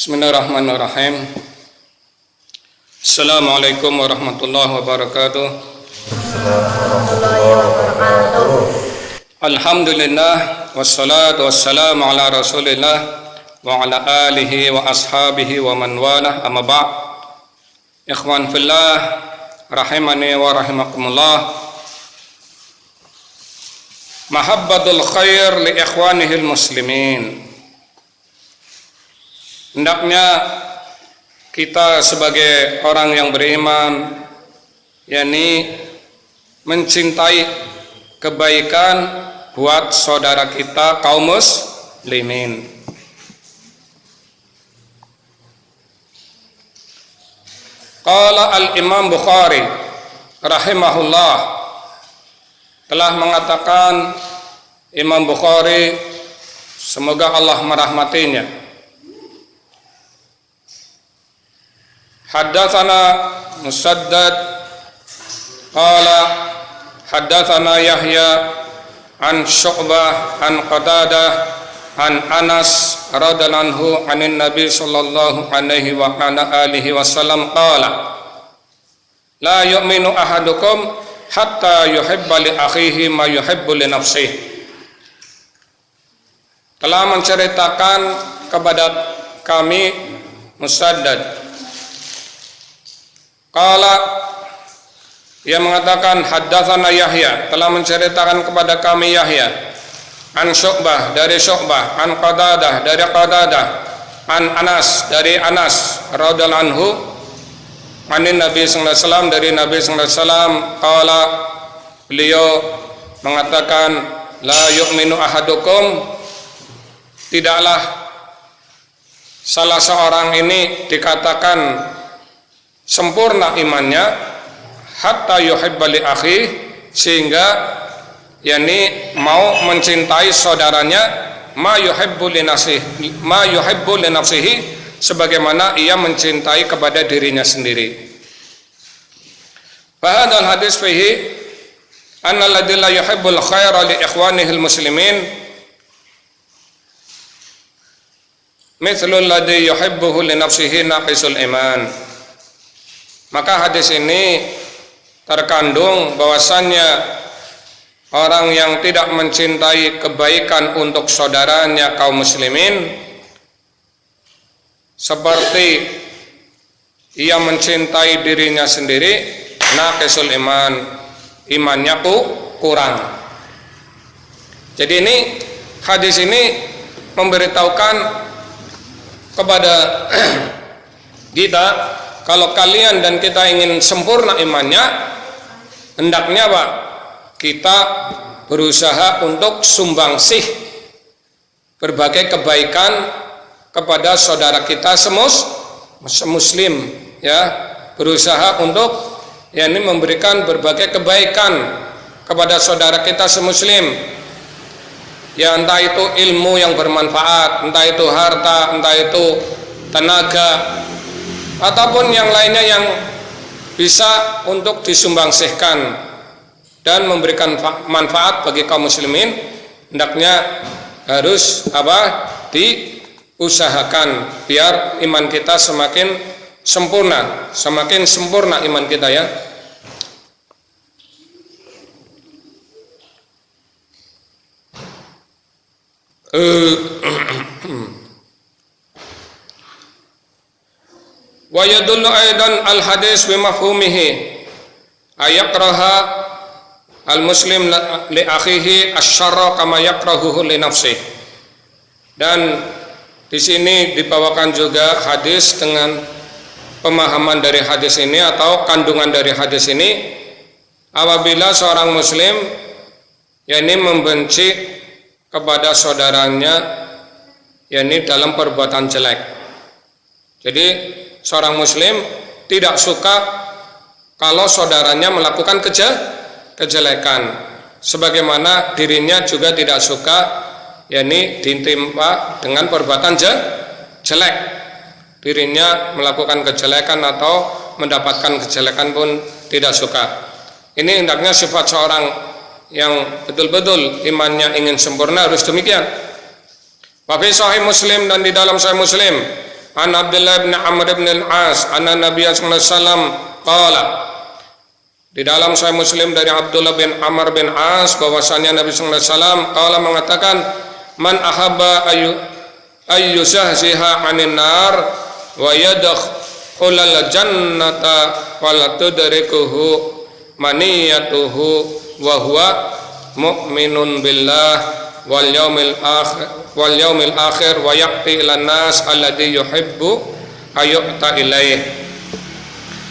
Bismillahirrahmanirrahim. Assalamualaikum warahmatullahi wabarakatuh. Alhamdulillah wassalatu wassalamu ala Rasulillah wa ala alihi wa ashabihi wa man walah, amma ba'd. Ikhwan fillah rahimani wa rahimakumullah. Mahabbatul khair li ikhwanihil muslimin. Hendaknya kita sebagai orang yang beriman, yakni mencintai kebaikan buat saudara kita kaum muslimin. Qala al-Imam Bukhari rahimahullah, telah mengatakan Imam Bukhari, semoga Allah merahmatinya, haddatsana Musaddad qala haddatsana Yahya an Syu'bah an Qatadah an Anas radhiyallahu anhu anin Nabi sallallahu alaihi wa ala alihi wasallam qala la yu'minu ahadukum hatta yuhibba li akhihi ma yuhibbu li nafsihi. Telah menceritakan kepada kami Musaddad, qala, ia mengatakan haddatsana Yahya, telah menceritakan kepada kami Yahya, an Syu'bah, dari Syu'bah, an Qatadah, dari Qatadah, an Anas, dari Anas radhiyallahu anhu, anin Nabi sallallahu alaihi wasallam, dari Nabi sallallahu alaihi wasallam, qala, beliau mengatakan la yu'minu ahadukum, tidaklah salah seorang ini dikatakan sempurna imannya hatta yuhibba li akhi, sehingga yakni mau mencintai saudaranya ma yuhibbu li nafsihi, sebagaimana ia mencintai kepada dirinya sendiri. Fa hadzal hadis fihi anna alladzi la yuhibbul khaira li ikhwanihil muslimin mithlu alladzi yuhibbuhu li nafsihi naqisul iman. Maka hadis ini terkandung bahwasannya orang yang tidak mencintai kebaikan untuk saudaranya kaum muslimin seperti ia mencintai dirinya sendiri, naqisul iman, imannya kurang. Jadi ini hadis ini memberitahukan kepada kita, kalau kalian dan kita ingin sempurna imannya, hendaknya Pak, kita berusaha untuk sumbangsih berbagai kebaikan kepada saudara kita semuslim, ya, berusaha untuk yakni memberikan berbagai kebaikan kepada saudara kita semuslim, ya, entah itu ilmu yang bermanfaat, entah itu harta, entah itu tenaga, ataupun yang lainnya yang bisa untuk disumbangsihkan dan memberikan manfaat bagi kaum muslimin, hendaknya harus diusahakan biar iman kita semakin sempurna iman kita, ya. Wa yadullu aidan al hadis bi mafhumihi ayakraha al muslim li akhihi asyarra kama yakrahuhu li nafsihi. Dan di sini dibawakan juga hadis dengan pemahaman dari hadis ini atau kandungan dari hadis ini, apabila seorang muslim yakni membenci kepada saudaranya yakni dalam perbuatan jelek. Jadi seorang muslim tidak suka kalau saudaranya melakukan kejelekan, sebagaimana dirinya juga tidak suka yakni ditimpa dengan perbuatan jelek. Dirinya melakukan kejelekan atau mendapatkan kejelekan pun tidak suka. Ini hendaknya sifat seorang yang betul-betul imannya ingin sempurna harus demikian. Wa fi Sahih Muslim, dan di dalam Sahih Muslim, an Abdullah bin Amr bin al-As anna Nabiy sallallahu alaihi wasallam qala, di dalam Sahih Muslim dari Abdullah bin Amr bin As bahwasanya Nabi sallallahu alaihi wasallam qala mengatakan, man ahabba ayyusahziha 'anil nar wa yadkhulal jannata wala tudrikuhu maniyatuhu wa huwa mu'minun billah wal yaumil akhir wa yaqti ilan nas alladhi yuhibbu ayyu'ta ilaih.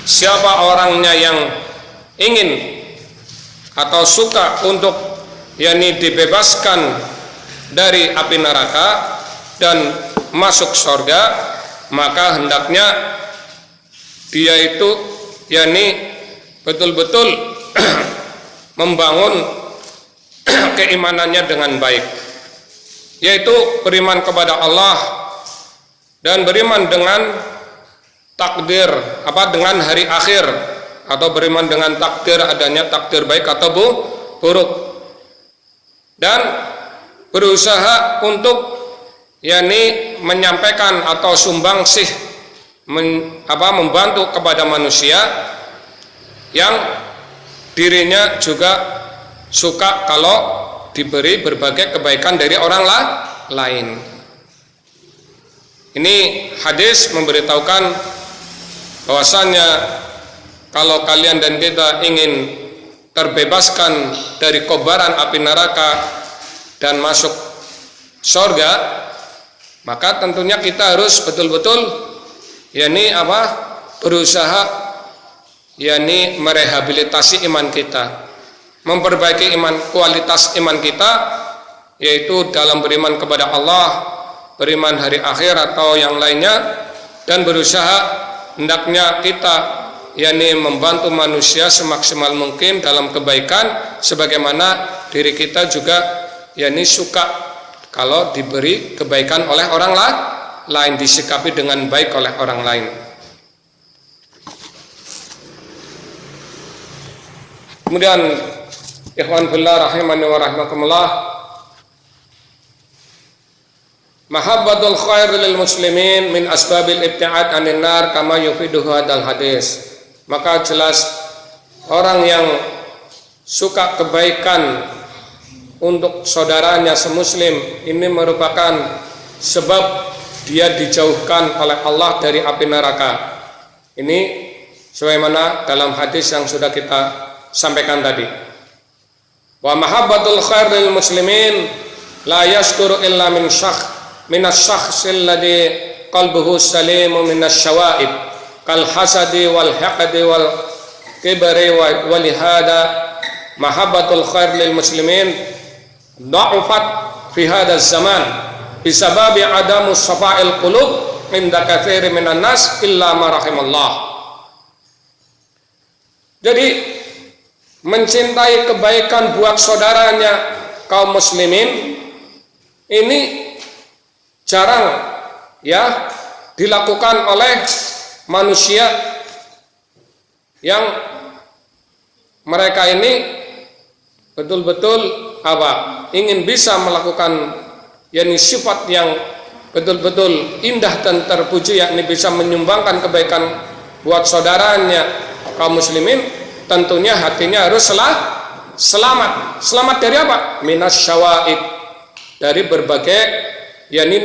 Siapa orangnya yang ingin atau suka untuk dibebaskan dari api neraka dan masuk surga, maka hendaknya dia itu betul-betul membangun keimanannya dengan baik, yaitu beriman kepada Allah dan beriman dengan takdir, dengan hari akhir, atau beriman dengan takdir, adanya takdir baik atau buruk, dan berusaha untuk menyampaikan atau sumbangsih membantu kepada manusia yang dirinya juga suka kalau diberi berbagai kebaikan dari orang lain. Ini hadis memberitahukan bahwasannya kalau kalian dan kita ingin terbebaskan dari kobaran api neraka dan masuk surga, maka tentunya kita harus betul-betul berusaha merehabilitasi iman kita, memperbaiki kualitas iman kita, yaitu dalam beriman kepada Allah, beriman hari akhir atau yang lainnya, dan berusaha hendaknya kita membantu manusia semaksimal mungkin dalam kebaikan, sebagaimana diri kita juga suka kalau diberi kebaikan oleh orang lain, disikapi dengan baik oleh orang lain. Kemudian ikhwan fillah rahimani wa rahimakumullah, mahabbatul khair lil muslimin min asbabil ibtiad anin nar kama yufiduhu hadal hadis. Maka jelas orang yang suka kebaikan untuk saudaranya semuslim ini merupakan sebab dia dijauhkan oleh Allah dari api neraka. Ini sebagaimana dalam hadis yang sudah kita sampaikan tadi. Wa mahabbatul khair lil muslimin la yashkuru illa minas syakhsil ladzi qalbuhu salimu minas syawaib kal hasadi wal haqdi wal kibri wa lihada mahabbatul khair lil muslimin da'ufat fi hadzal zaman bisababi adamu safa'il qulub inda katsirin minan nas illa ma rahimallah. Jadi mencintai kebaikan buat saudaranya kaum muslimin ini jarang dilakukan oleh manusia yang mereka ini betul-betul ingin bisa melakukan sifat yang betul-betul indah dan terpuji, yakni bisa menyumbangkan kebaikan buat saudaranya kaum muslimin. Tentunya hatinya harus selamat dari apa? Minas syawaib, dari berbagai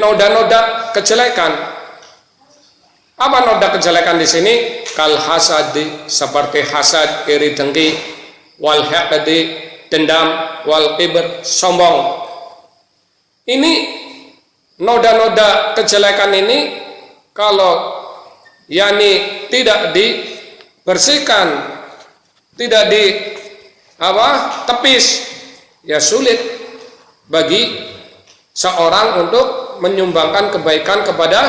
noda-noda kejelekan. Apa noda kejelekan di sini? Kal hasadi, seperti hasad, iri dengki, wal haqdi, dendam, wal kibr, sombong. Ini noda-noda kejelekan ini kalau tidak dibersihkan, tidak tepis, sulit bagi seorang untuk menyumbangkan kebaikan kepada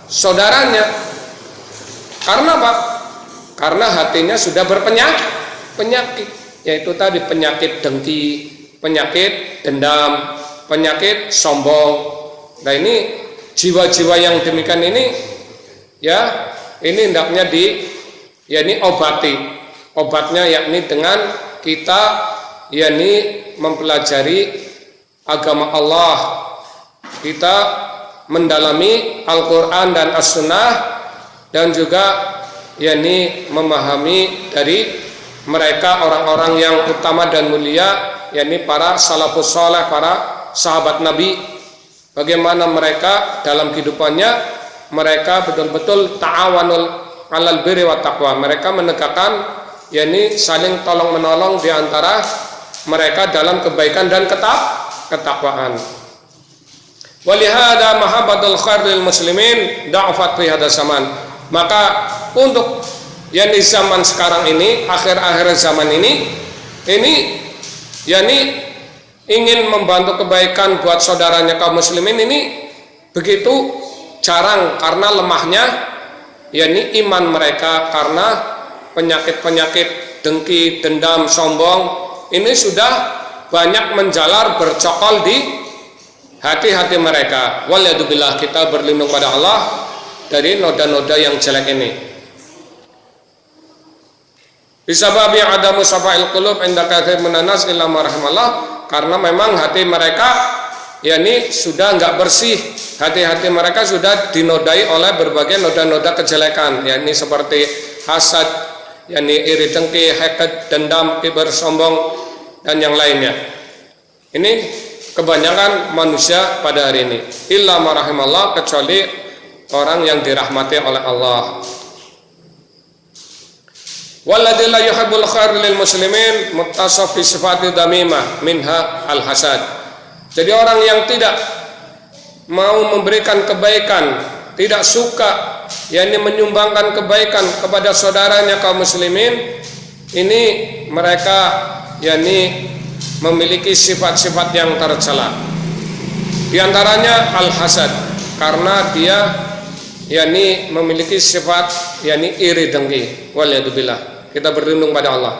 saudaranya. Karena apa? Karena hatinya sudah berpenyakit, yaitu tadi penyakit dengki, penyakit dendam, penyakit sombong. Nah, ini jiwa-jiwa yang demikian ini ini hendaknya obati. Obatnya yakni dengan kita mempelajari agama Allah, kita mendalami Al-Quran dan As-Sunnah, dan juga yakni memahami dari mereka orang-orang yang utama dan mulia, yakni para salafus saleh, para sahabat Nabi, bagaimana mereka dalam kehidupannya mereka betul-betul ta'awanul alal birri wa taqwa, mereka menegakkan yakni saling tolong menolong di antara mereka dalam kebaikan dan ketakwaan. Walihada mahabbatul khair lil muslimin da'afat fi hadzal zaman. Maka untuk yakni zaman sekarang ini, akhir-akhir zaman ini yakni ingin membantu kebaikan buat saudaranya kaum muslimin ini begitu jarang, karena lemahnya yakni iman mereka, karena penyakit-penyakit dengki, dendam, sombong ini sudah banyak menjalar bercokol di hati-hati mereka. Waliyadzubillah, kita berlindung pada Allah dari noda-noda yang jelek ini. Bisababi adamu safa'il qulub inda katsir minan nas illa ma rahimallah, karena memang hati mereka yakni sudah enggak bersih, hati-hati mereka sudah dinodai oleh berbagai noda-noda kejelekan, yakni seperti hasad, yakni iri dengki, hasad, dendam, kibar, sombong, dan yang lainnya. Ini kebanyakan manusia pada hari ini, illa ma rahimallah, kecuali orang yang dirahmati oleh Allah. Walladzi la yuhibbul khair lil muslimin muttasaf fi sifati damimah minha al hasad. Jadi orang yang tidak mau memberikan kebaikan, tidak suka yakni menyumbangkan kebaikan kepada saudaranya kaum muslimin, ini mereka yakni memiliki sifat-sifat yang tercela. Di antaranya al hasad, karena dia yakni memiliki sifat yakni iri dengki. Waliyadzubillah, kita berlindung pada Allah.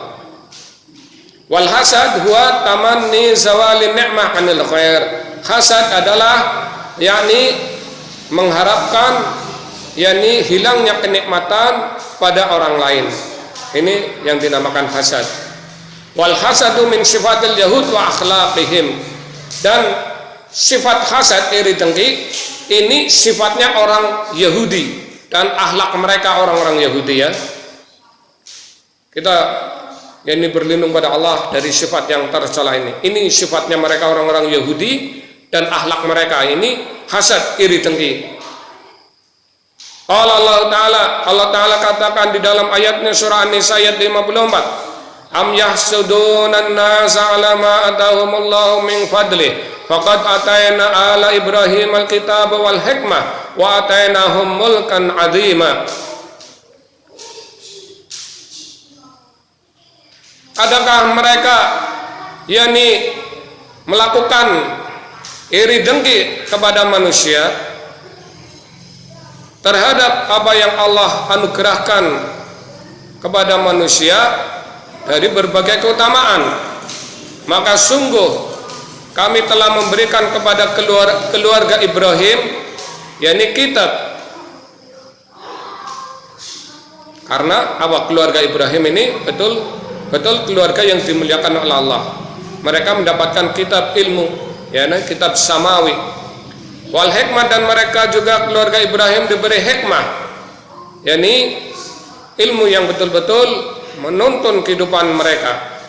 Wal hasad huwa tamanni zawali ni'mah 'anil khair. Hasad adalah yakni mengharapkan yakni hilangnya kenikmatan pada orang lain. Ini yang dinamakan hasad. Wal hasadu min sifatil yahud wa akhlaqihim. Dan sifat hasad, iri dengki, ini sifatnya orang Yahudi dan akhlak mereka orang-orang Yahudi ya. Kita yakni berlindung pada Allah dari sifat yang tercela ini. Ini sifatnya mereka orang-orang Yahudi dan akhlak mereka ini hasad, iri dengki. Allah Ta'ala katakan di dalam ayatnya surah An-Nisa ayat 54, am yahsuduna an-nasa ala ma atahumullahu min fadlih faqad atayna ala Ibrahim al-kitab wal hikmah wa atainahum mulkan azima. Adakah mereka yakni melakukan iri dengki kepada manusia terhadap apa yang Allah anugerahkan kepada manusia dari berbagai keutamaan? Maka sungguh kami telah memberikan kepada keluarga Ibrahim yakni kitab. Karena apa? Keluarga Ibrahim ini betul keluarga yang dimuliakan oleh Allah. Mereka mendapatkan kitab ilmu, yakni kitab samawi. Wal hikmah, dan mereka juga keluarga Ibrahim diberi hikmah, yakni ilmu yang betul-betul menuntun kehidupan mereka.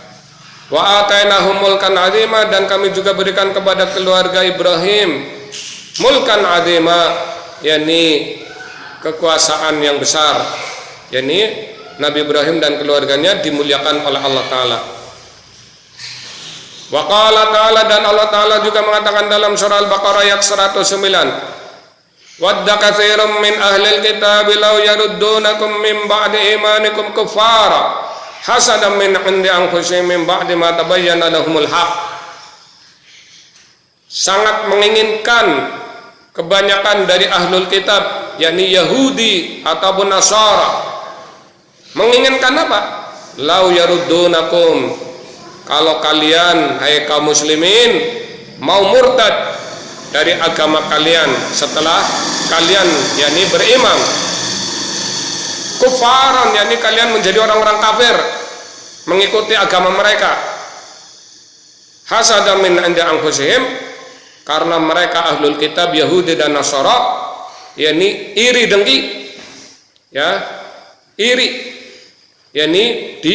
Wa atainahum mulkan azima, dan kami juga berikan kepada keluarga Ibrahim mulkan azima, yakni kekuasaan yang besar. Yakni Nabi Ibrahim dan keluarganya dimuliakan oleh Allah Ta'ala. Wa qala ta'ala, dan Allah Ta'ala juga mengatakan dalam surah Al-Baqarah ayat 109, wadda katsirum min ahlil kitab law yaruddunakum min ba'di imanikum kuffara hasadan min 'indi anfusihim min ba'di ma tabayyana lahumul haq. Sangat menginginkan kebanyakan dari ahlul kitab, yakni Yahudi ataupun Nasara, menginginkan apa? Lau yaruddunakum, kalau kalian hai kaum muslimin mau murtad dari agama kalian setelah kalian yakni beriman, kufaran, yakni kalian menjadi orang-orang kafir mengikuti agama mereka, hasadan min 'indi anfusihim, karena mereka ahlul kitab Yahudi dan Nasara, yakni iri dengki, ya, iri, yakni di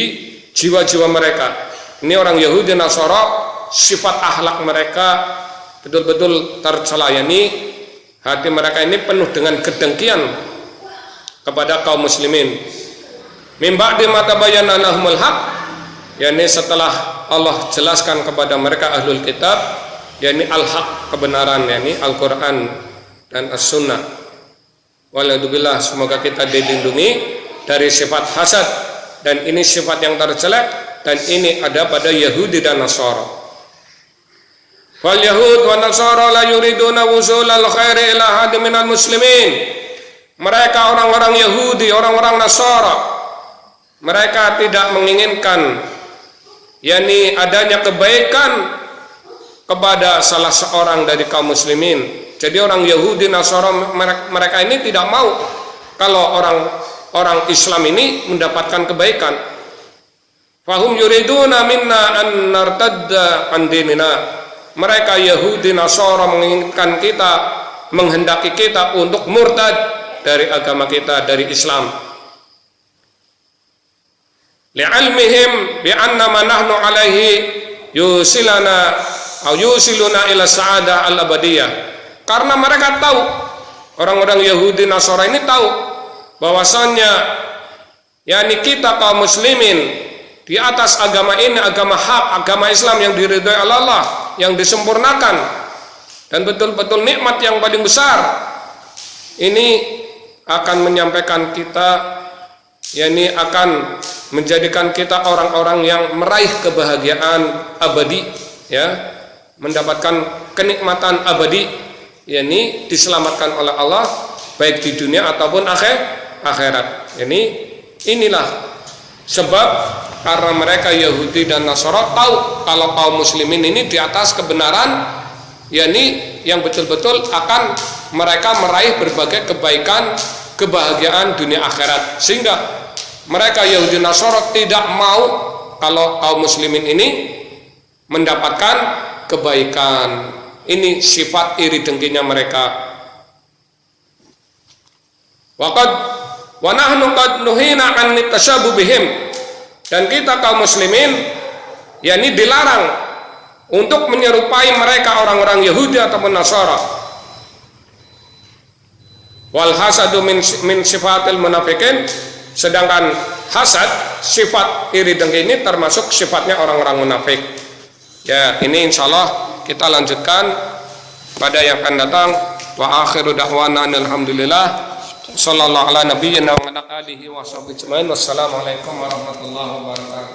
jiwa-jiwa mereka. Ini orang Yahudi Nasara, sifat akhlak mereka betul-betul tercela, yakni hati mereka ini penuh dengan kedengkian kepada kaum muslimin. Min ba'di ma tabayyana lahumul haq, yakni setelah Allah jelaskan kepada mereka ahlul kitab, yakni al-haq, kebenaran, yakni Al-Qur'an dan As-Sunnah. Walhamdulillah, semoga kita dilindungi dari sifat hasad, dan ini sifat yang terjelek, dan ini ada pada Yahudi dan Nasara. Wal Yahud wa Nasara la yuriduna wusulal khairi ila ahadin minal muslimin. Mereka orang-orang Yahudi, orang-orang Nasara, mereka tidak menginginkan yakni adanya kebaikan kepada salah seorang dari kaum muslimin. Jadi orang Yahudi Nasara mereka ini tidak mau kalau orang Islam ini mendapatkan kebaikan. Fahum yuriduna minna an nartadda an dinina. Mereka Yahudi Nasara menginginkan kita, menghendaki kita untuk murtad dari agama kita, dari Islam. Li'ilmihim bi'anna ma nahnu alaihi yusiluna ila sa'adah al-abadiyah. Karena mereka tahu, orang-orang Yahudi Nasara ini tahu bahwasannya yakni kita kaum muslimin di atas agama ini, agama hak, agama Islam yang diridhai oleh Allah, yang disempurnakan, dan betul-betul nikmat yang paling besar ini akan menyampaikan kita, yakni akan menjadikan kita orang-orang yang meraih kebahagiaan abadi, ya, mendapatkan kenikmatan abadi, yakni diselamatkan oleh Allah baik di dunia ataupun akhirat. Inilah sebab, karena mereka Yahudi dan Nasara tahu kalau kaum muslimin ini di atas kebenaran, yakni yang betul-betul akan mereka meraih berbagai kebaikan, kebahagiaan dunia akhirat, sehingga mereka Yahudi Nasara tidak mau kalau kaum muslimin ini mendapatkan kebaikan. Ini sifat iri dengkinya mereka. Wa nahnu qad nuhina an tashabbuh bihim. Dan kita kaum muslimin yakni dilarang untuk menyerupai mereka orang-orang Yahudi ataupun Nasara. Wal hasadu min sifatil munafiqin, sedangkan hasad, sifat iri dengki ini termasuk sifatnya orang-orang munafik. Ya, ini insyaallah kita lanjutkan pada yang akan datang. Wa akhiru da'wana alhamdulillah. Sallallahu ala nabiyyina wa ala alihi wa sahbihi ajmain. Wassalamualaikum warahmatullahi wabarakatuh.